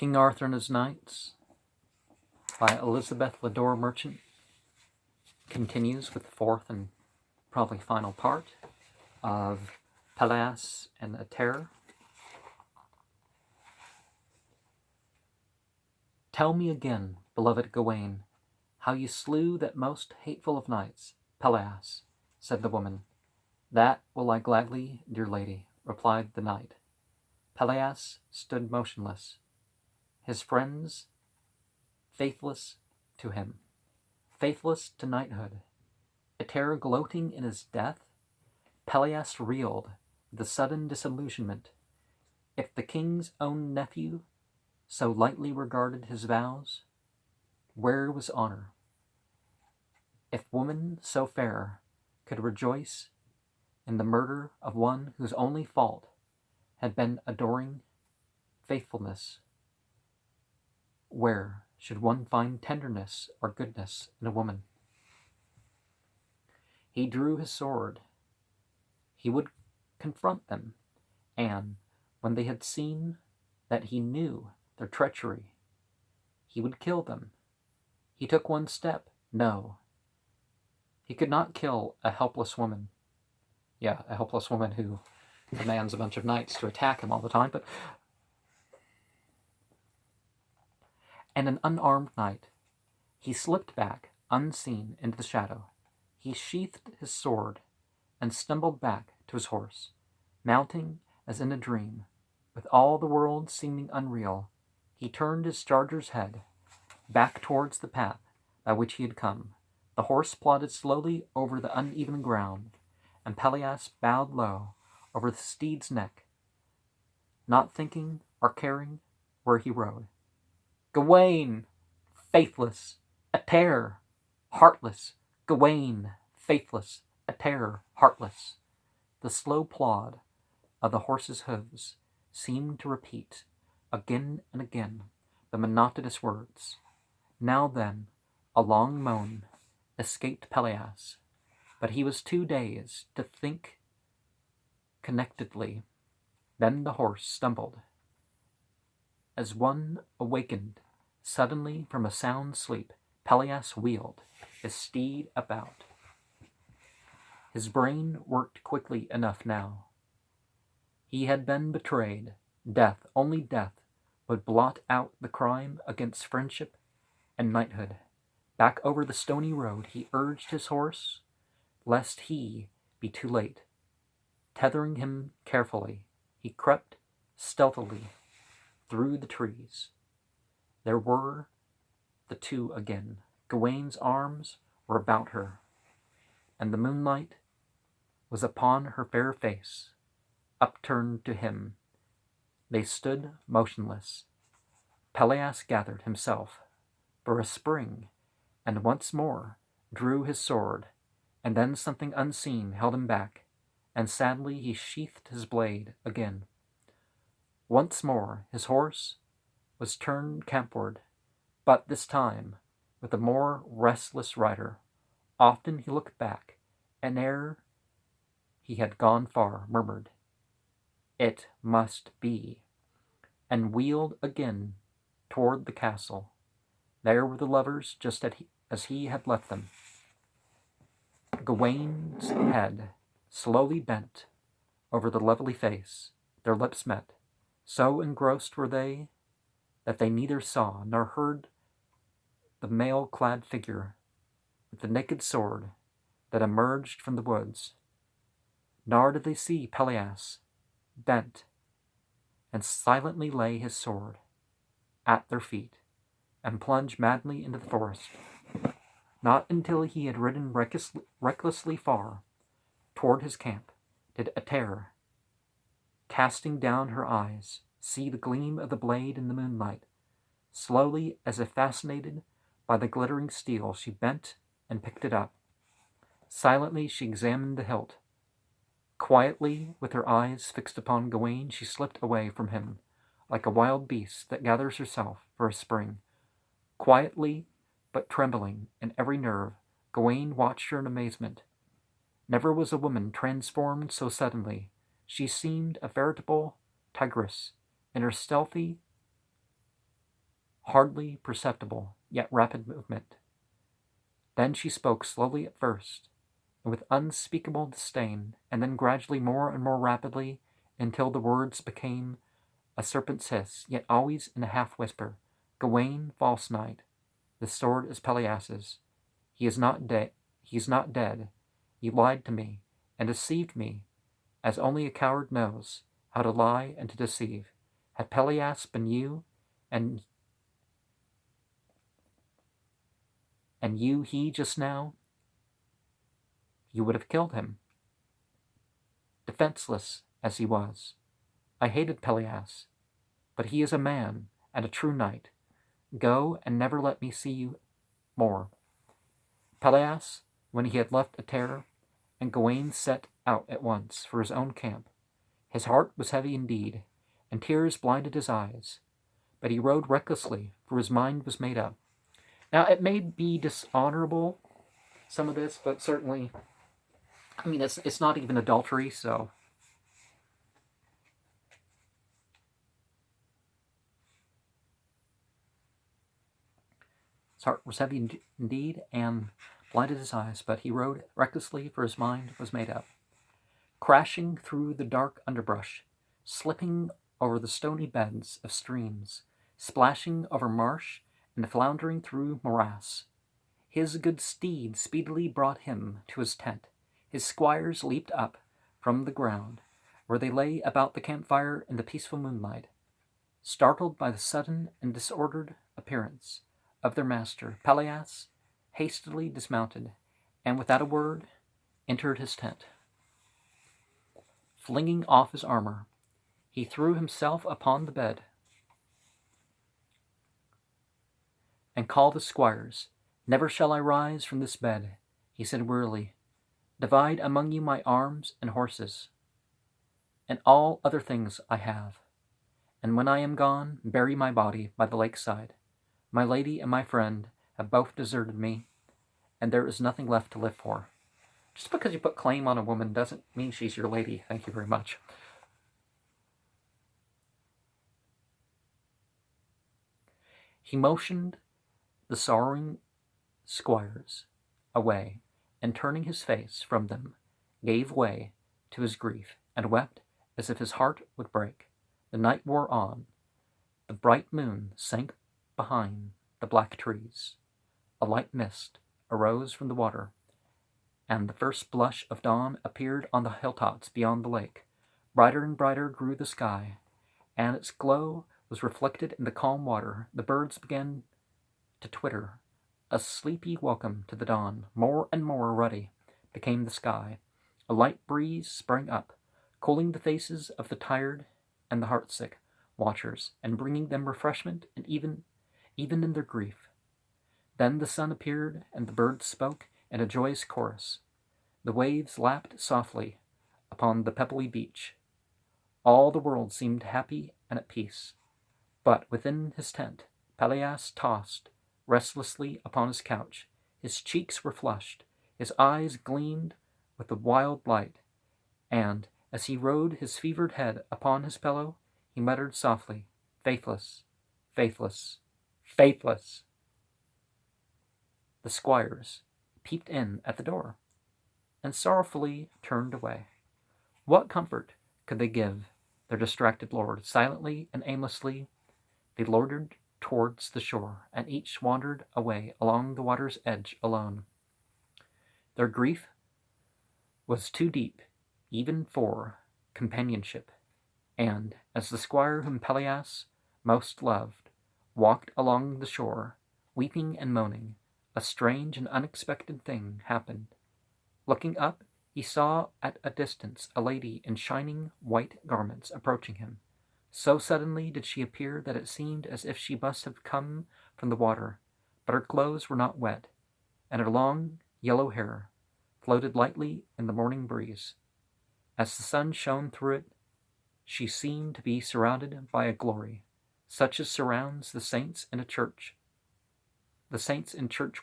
King Arthur and His Knights by Elizabeth Lodor Merchant continues with the fourth and probably final part of Pelleas and Ettarre. Tell me again, beloved Gawain, how you slew that most hateful of knights, Pelleas, said the woman. That will I gladly, dear lady, replied the knight. Pelleas stood motionless, his friends faithless to him, faithless to knighthood. Ettarre gloating in his death, Pelleas reeled with the sudden disillusionment. If the king's own nephew so lightly regarded his vows, where was honor? If woman so fair could rejoice in the murder of one whose only fault had been adoring faithfulness, where should one find tenderness or goodness in a woman? He drew his sword. He would confront them, and when they had seen that he knew their treachery, he would kill them. He took one step. No. He could not kill a helpless woman. Yeah, a helpless woman who commands a bunch of knights to attack him all the time, but and an unarmed knight. He slipped back, unseen, into the shadow. He sheathed his sword and stumbled back to his horse, mounting as in a dream. With all the world seeming unreal, he turned his charger's head back towards the path by which he had come. The horse plodded slowly over the uneven ground, and Pelleas bowed low over the steed's neck, not thinking or caring where he rode. Gawain, faithless, Ettarre, heartless, Gawain, faithless, Ettarre, heartless. The slow plod of the horse's hooves seemed to repeat again and again the monotonous words. Now then, a long moan escaped Pelleas, but he was too dazed to think connectedly. Then the horse stumbled, as one awakened suddenly from a sound sleep. Pelleas wheeled his steed about. His brain worked quickly enough now. He had been betrayed. Death, only death, would blot out the crime against friendship and knighthood. Back over the stony road he urged his horse, lest he be too late. Tethering him carefully, he crept stealthily through the trees. There were the two again. Gawain's arms were about her, and the moonlight was upon her fair face, upturned to him. They stood motionless. Pelleas gathered himself for a spring, and once more drew his sword, and then something unseen held him back, and sadly he sheathed his blade again. Once more his horse was turned campward, but this time with a more restless rider. Often he looked back, and ere he had gone far, murmured, "It must be," and wheeled again toward the castle. There were the lovers just as he had left them. Gawain's head slowly bent over the lovely face. Their lips met. So engrossed were they that they neither saw nor heard the mail-clad figure with the naked sword that emerged from the woods. Nor did they see Pelleas, bent and silently lay his sword at their feet and plunge madly into the forest. Not until he had ridden recklessly far toward his camp did Ettarre, casting down her eyes, see the gleam of the blade in the moonlight. Slowly, as if fascinated by the glittering steel, she bent and picked it up. Silently she examined the hilt. Quietly, with her eyes fixed upon Gawain, she slipped away from him, like a wild beast that gathers herself for a spring. Quietly, but trembling in every nerve, Gawain watched her in amazement. Never was a woman transformed so suddenly. She seemed a veritable tigress in her stealthy hardly perceptible, yet rapid movement. Then she spoke slowly at first, and with unspeakable disdain, and then gradually more and more rapidly, until the words became a serpent's hiss, yet always in a half-whisper. Gawain, false knight, the sword is Pelleas's. He is not dead. He is not dead. You lied to me, and deceived me, as only a coward knows how to lie and to deceive. Had Pelleas been you, and you he just now, you would have killed him, defenseless as he was. I hated Pelleas, but he is a man and a true knight. Go, and never let me see you more. Pelleas, when he had left Ettarre, and Gawain set out at once for his own camp, his heart was heavy indeed, and tears blinded his eyes. But he rode recklessly, for his mind was made up. Now, it may be dishonorable, some of this, but certainly, I mean, it's not even adultery, so. His heart was heavy indeed, and blinded his eyes, but he rode recklessly, for his mind was made up. Crashing through the dark underbrush, slipping over the stony beds of streams, splashing over marsh, and floundering through morass, his good steed speedily brought him to his tent. His squires leaped up from the ground, where they lay about the campfire in the peaceful moonlight. Startled by the sudden and disordered appearance of their master, Pelleas hastily dismounted, and without a word entered his tent. Flinging off his armor, he threw himself upon the bed and called the squires. Never shall I rise from this bed, he said wearily. Divide among you my arms and horses, and all other things I have. And when I am gone, bury my body by the lakeside. My lady and my friend have both deserted me, and there is nothing left to live for. Just because you put claim on a woman doesn't mean she's your lady. Thank you very much. He motioned the sorrowing squires away, and turning his face from them, gave way to his grief, and wept as if his heart would break. The night wore on. The bright moon sank behind the black trees. A light mist arose from the water, and the first blush of dawn appeared on the hilltops beyond the lake. Brighter and brighter grew the sky, and its glow was reflected in the calm water. The birds began to twitter, a sleepy welcome to the dawn. More and more ruddy became the sky. A light breeze sprang up, cooling the faces of the tired and the heartsick watchers, and bringing them refreshment, and even in their grief. Then the sun appeared, and the birds spoke in a joyous chorus. The waves lapped softly upon the pebbly beach. All the world seemed happy and at peace. But within his tent, Pelleas tossed restlessly upon his couch. His cheeks were flushed, his eyes gleamed with the wild light, and as he rode his fevered head upon his pillow, he muttered softly, "Faithless, faithless, faithless." The squires peeped in at the door, and sorrowfully turned away. What comfort could they give their distracted lord? Silently and aimlessly they loitered towards the shore, and each wandered away along the water's edge alone. Their grief was too deep even for companionship, and as the squire whom Pelleas most loved walked along the shore, weeping and moaning, a strange and unexpected thing happened. Looking up, he saw at a distance a lady in shining white garments approaching him. So suddenly did she appear that it seemed as if she must have come from the water, but her clothes were not wet, and her long yellow hair floated lightly in the morning breeze. As the sun shone through it, she seemed to be surrounded by a glory, such as surrounds the saints in church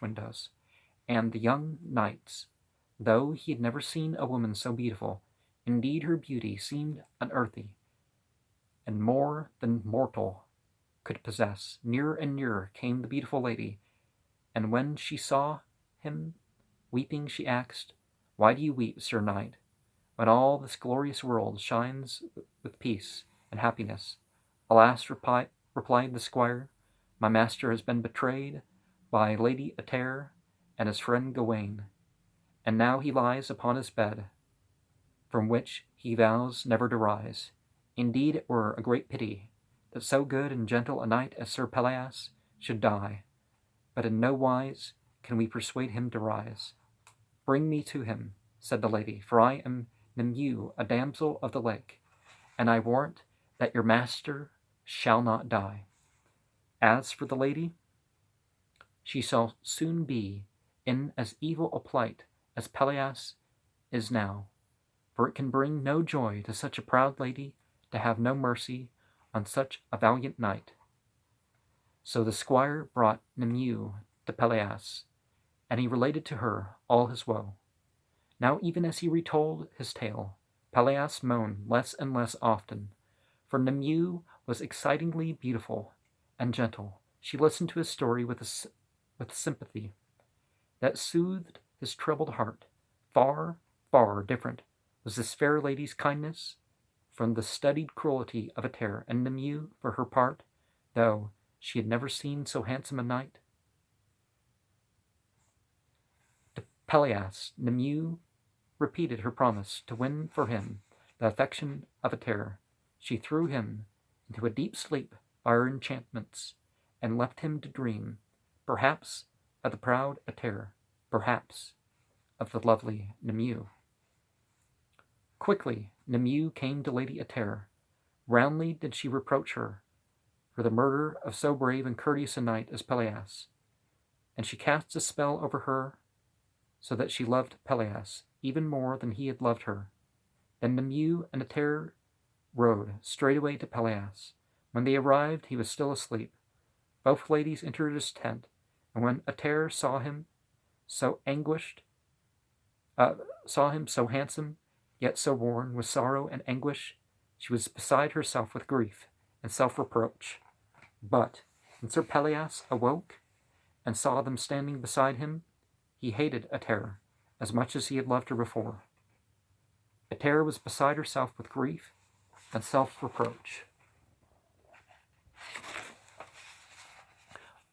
windows, and the young knights. Though he had never seen a woman so beautiful, indeed her beauty seemed unearthly, and more than mortal could possess. Nearer and nearer came the beautiful lady, and when she saw him weeping, she asked, "Why do you weep, Sir Knight, when all this glorious world shines with peace and happiness?" "Alas," replied the squire, "my master has been betrayed by Lady Ettarre and his friend Gawain, and now he lies upon his bed, from which he vows never to rise. Indeed, it were a great pity that so good and gentle a knight as Sir Pelleas should die, but in no wise can we persuade him to rise." "Bring me to him," said the lady, "for I am Nimue, a damsel of the lake, and I warrant that your master shall not die. As for the lady, she shall soon be in as evil a plight as Pelleas is now, for it can bring no joy to such a proud lady to have no mercy on such a valiant knight." So the squire brought Nimue to Pelleas, and he related to her all his woe. Now even as he retold his tale, Pelleas moaned less and less often, for Nimue was excitingly beautiful and gentle. She listened to his story with sympathy that soothed his troubled heart. Far, far different was this fair lady's kindness from the studied cruelty of Ettarre, and Nimue, for her part, though she had never seen so handsome a knight, to Pelleas, Nimue repeated her promise to win for him the affection of Ettarre. She threw him into a deep sleep by her enchantments, and left him to dream, perhaps of the proud Ettarre, perhaps of the lovely Nimue. Quickly Nimue came to Lady Ettarre. Roundly did she reproach her for the murder of so brave and courteous a knight as Pelleas, and she cast a spell over her so that she loved Pelleas even more than he had loved her. Then Nimue and Ettarre rode straightway to Pelleas. When they arrived, he was still asleep. Both ladies entered his tent, and when Ettarre saw him so handsome, yet so worn with sorrow and anguish, she was beside herself with grief and self-reproach. But when Sir Pelleas awoke and saw them standing beside him, he hated Ettarre as much as he had loved her before. Ettarre was beside herself with grief and self-reproach.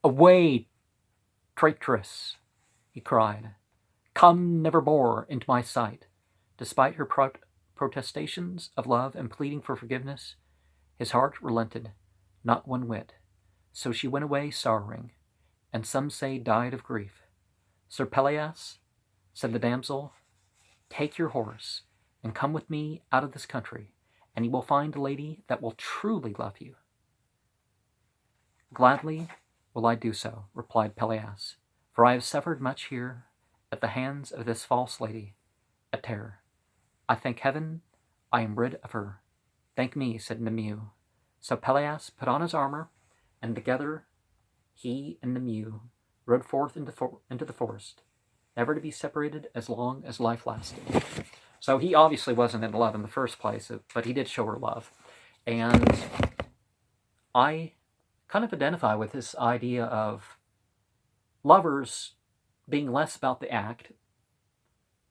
"Away, traitress!" he cried. "Come never more into my sight." Despite her protestations of love and pleading for forgiveness, his heart relented not one whit. So she went away sorrowing, and some say died of grief. "Sir Pelleas," said the damsel, "take your horse and come with me out of this country, and you will find a lady that will truly love you." "Gladly will I do so," replied Pelleas, "for I have suffered much here at the hands of this false lady, Ettarre. I thank heaven I am rid of her." "Thank me," said Nimue. So Pelleas put on his armor, and together he and Nimue rode forth into the forest, never to be separated as long as life lasted. So he obviously wasn't in love in the first place, but he did show her love. And I kind of identify with this idea of lovers being less about the act.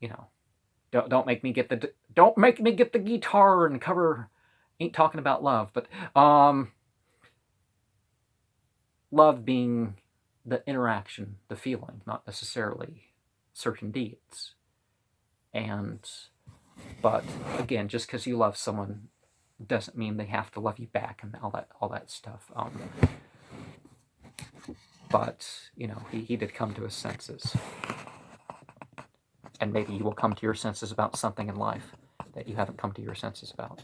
You know, don't make me get the guitar and cover. Ain't talking about love, but love being the interaction, the feeling, not necessarily certain deeds. But again, just because you love someone doesn't mean they have to love you back and all that stuff. But he did come to his senses, and maybe you will come to your senses about something in life that you haven't come to your senses about.